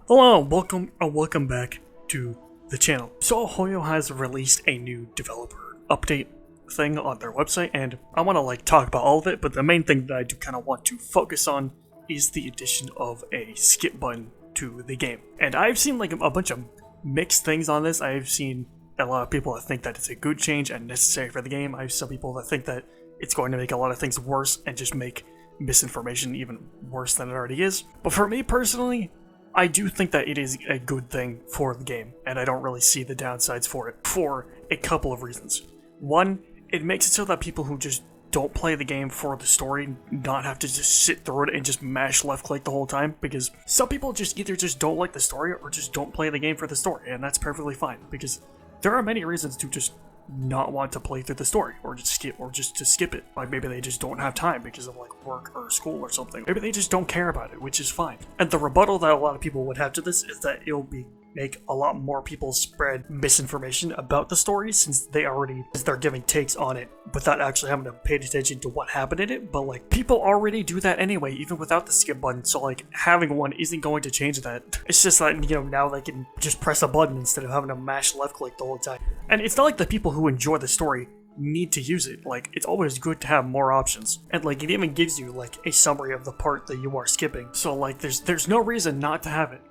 Hello, welcome back to the channel. So Hoyo has released a new developer update thing on their website, and I want to talk about all of it, but the main thing that I do kind of want to focus on is the addition of a skip button to the game. And I've seen a bunch of mixed things on this. I've seen a lot of people that think that it's a good change and necessary for the game. I have some people that think that it's going to make a lot of things worse and just make misinformation even worse than it already is. But for me personally, I do think that it is a good thing for the game, and I don't really see the downsides for it for a couple of reasons. One, it makes it so that people who just don't play the game for the story not have to just sit through it and just mash left click the whole time, because some people just either just don't like the story or just don't play the game for the story, and that's perfectly fine, because there are many reasons to just not want to play through the story, or just to skip it. Like maybe they just don't have time because of work or school or something. Maybe they just don't care about it, which is fine. And the rebuttal that a lot of people would have to this is that it'll make a lot more people spread misinformation about the story, since they're giving takes on it without actually having to pay attention to what happened in it. But people already do that anyway, even without the skip button, so having one isn't going to change that. It's just that, now they can just press a button instead of having to mash left click the whole time. And it's not like the people who enjoy the story need to use it. It's always good to have more options, and it even gives you a summary of the part that you are skipping, so there's no reason not to have it.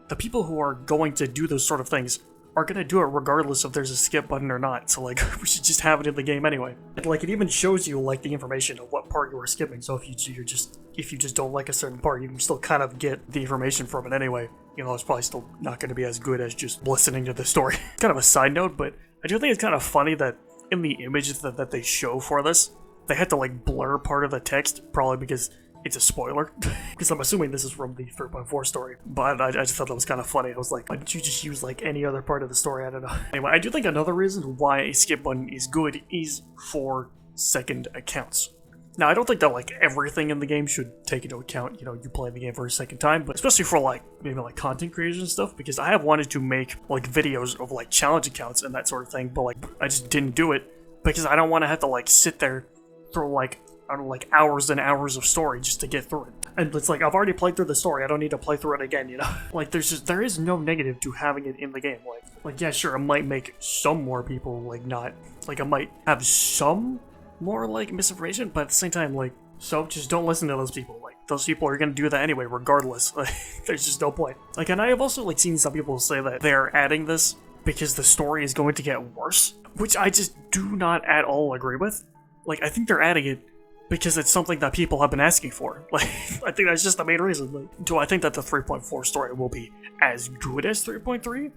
The people who are going to do those sort of things are going to do it regardless if there's a skip button or not, so we should just have it in the game anyway. And it even shows you the information of what part you are skipping, so if you just don't like a certain part, you can still kind of get the information from it anyway. It's probably still not going to be as good as just listening to the story. Kind of a side note, but I do think it's kind of funny that in the images that they show for this, they had to blur part of the text, probably because it's a spoiler, because I'm assuming this is from the 3.4 story, but I just thought that was kind of funny. I was like, why didn't you just use any other part of the story? I don't know. Anyway, I do think another reason why a skip button is good is for second accounts. Now, I don't think that everything in the game should take into account, you playing the game for a second time, but especially for maybe content creators and stuff, because I have wanted to make videos of challenge accounts and that sort of thing, but I just didn't do it because I don't want to have to sit there through hours and hours of story just to get through it. And it's I've already played through the story, I don't need to play through it again, there is no negative to having it in the game. Yeah, sure, it might make some more people not, it might have some more misinformation, but at the same time, so just don't listen to those people. Those people are gonna do that anyway, regardless. There's just no point. And I have also seen some people say that they're adding this because the story is going to get worse, which I just do not at all agree with. I think they're adding it because it's something that people have been asking for. I think that's just the main reason. Do I think that the 3.4 story will be as good as 3.3?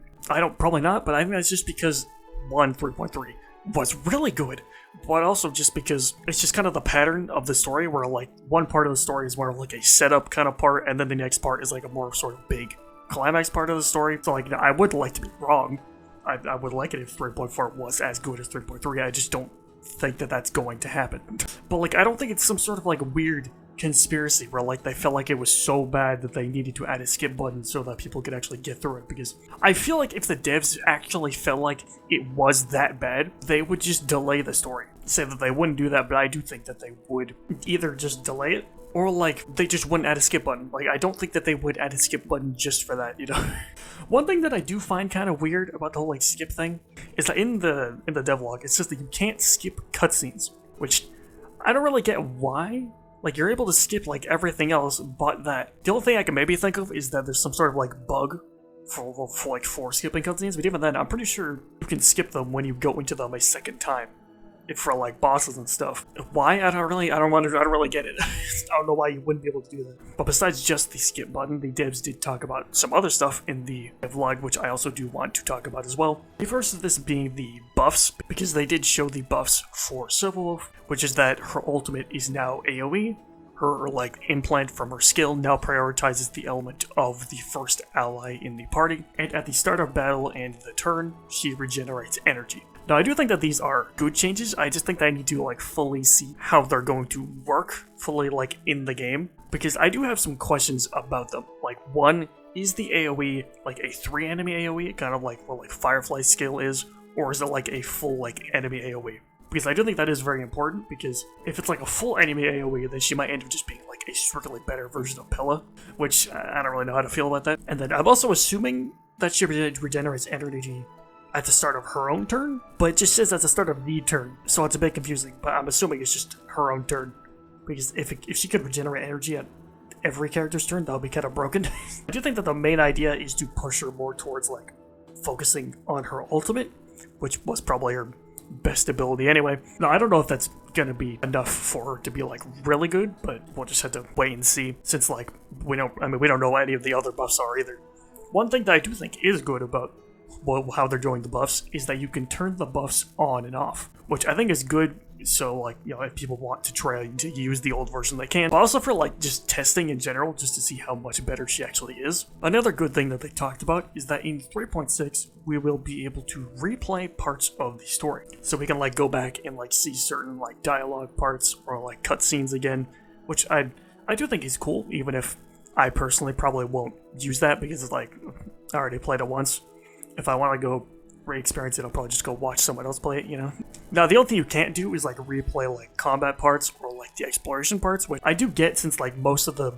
Probably not, but I think that's just because 3.3 was really good, but also just because it's just kind of the pattern of the story where one part of the story is more a setup kind of part, and then the next part is a more sort of big climax part of the story. So I would like to be wrong. I would like it if 3.4 was as good as 3.3. I just don't think that that's going to happen. But I don't think it's some sort of weird conspiracy where they felt it was so bad that they needed to add a skip button so that people could actually get through it, because I feel if the devs actually felt it was that bad, they would just delay the story. Say that they wouldn't do that, but I do think that they would either just delay it or they just wouldn't add a skip button. I don't think that they would add a skip button just for that, One thing that I do find kind of weird about the whole skip thing is that in the devlog it says that you can't skip cutscenes, which I don't really get why. You're able to skip everything else but that. The only thing I can maybe think of is that there's some sort of bug for skipping cutscenes, but even then I'm pretty sure you can skip them when you go into them a second time. For bosses and stuff. Why? I don't really get it. I don't know why you wouldn't be able to do that. But besides just the skip button, the devs did talk about some other stuff in the vlog, which I also do want to talk about as well. The first of this being the buffs, because they did show the buffs for Silverwolf, which is that her ultimate is now AoE. Her implant from her skill now prioritizes the element of the first ally in the party, and at the start of battle and the turn, she regenerates energy. Now, I do think that these are good changes. I just think that I need to fully see how they're going to work fully in the game, because I do have some questions about them. One, is the AoE a 3 enemy AoE, kind of what Firefly's skill is, or is it a full enemy AoE? Because I do think that is very important, because if it's a full enemy AoE, then she might end up just being like a strictly better version of Pilla, which I don't really know how to feel about that. And then I'm also assuming that she regenerates energy at the start of her own turn, but it just says at the start of the turn, so it's a bit confusing, but I'm assuming it's just her own turn, because if she could regenerate energy at every character's turn, that would be kind of broken. I do think that the main idea is to push her more towards, like, focusing on her ultimate, which was probably her best ability anyway. Now, I don't know if that's gonna be enough for her to be, like, really good, but we'll just have to wait and see, since, like, we don't know what any of the other buffs are either. One thing that I do think is good about how they're doing the buffs is that you can turn the buffs on and off, which I think is good. So, like, you know, if people want to try to use the old version, they can. But also for, like, just testing in general, just to see how much better she actually is. Another good thing that they talked about is that in 3.6, we will be able to replay parts of the story. So we can, like, go back and, like, see certain, like, dialogue parts or, like, cutscenes again, which I do think is cool, even if I personally probably won't use that because it's, like, I already played it once. If I want to go re-experience it, I'll probably just go watch someone else play it, you know? Now, the only thing you can't do is, like, replay, like, combat parts or, like, the exploration parts, which I do get since, like, most of the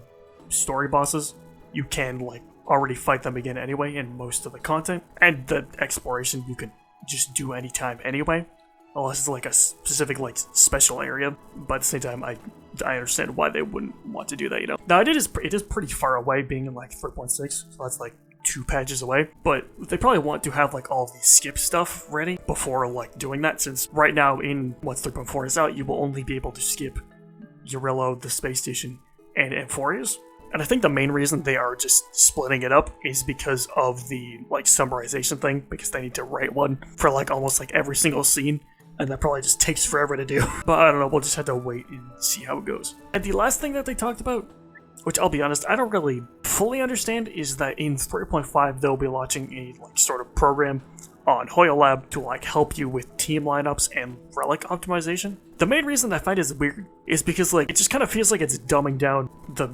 story bosses, you can, like, already fight them again anyway in most of the content. And the exploration you can just do anytime anyway, unless it's, like, a specific, like, special area. But at the same time, I understand why they wouldn't want to do that, you know? Now, it is pretty far away, being in, like, 3.6, so that's, like, 2 patches away, but they probably want to have, like, all the skip stuff ready before, like, doing that, since right now in once 3.4 is out, you will only be able to skip Eurillo, the space station, and Amphorius. And I think the main reason they are just splitting it up is because of the, like, summarization thing, because they need to write one for, like, almost, like, every single scene, and that probably just takes forever to do. But I don't know, we'll just have to wait and see how it goes. And the last thing that they talked about, which I'll be honest, I don't really fully understand, is that in 3.5 they'll be launching a, like, sort of program on Hoyo Lab to, like, help you with team lineups and relic optimization. The main reason I find it weird is because, like, it just kind of feels like it's dumbing down the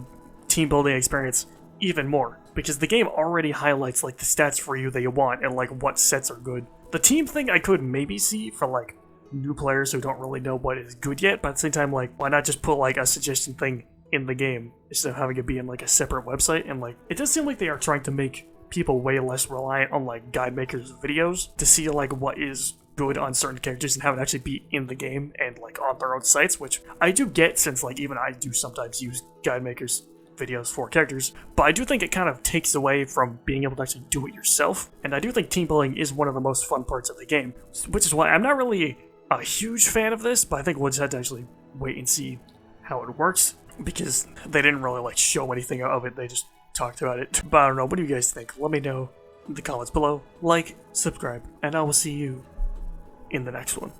team building experience even more, because the game already highlights, like, the stats for you that you want and, like, what sets are good. The team thing I could maybe see for, like, new players who don't really know what is good yet, but at the same time, like, why not just put, like, a suggestion thing in the game instead of having it be in, like, a separate website? And, like, it does seem like they are trying to make people way less reliant on, like, guide makers' videos to see, like, what is good on certain characters and have it actually be in the game and, like, on their own sites, which I do get, since, like, even I do sometimes use guide makers' videos for characters, but I do think it kind of takes away from being able to actually do it yourself. And I do think team building is one of the most fun parts of the game, which is why I'm not really a huge fan of this, but I think we'll just have to actually wait and see how it works, because they didn't really, like, show anything of it, they just talked about it. But I don't know, what do you guys think? Let me know in the comments below. Like, subscribe, and I will see you in the next one.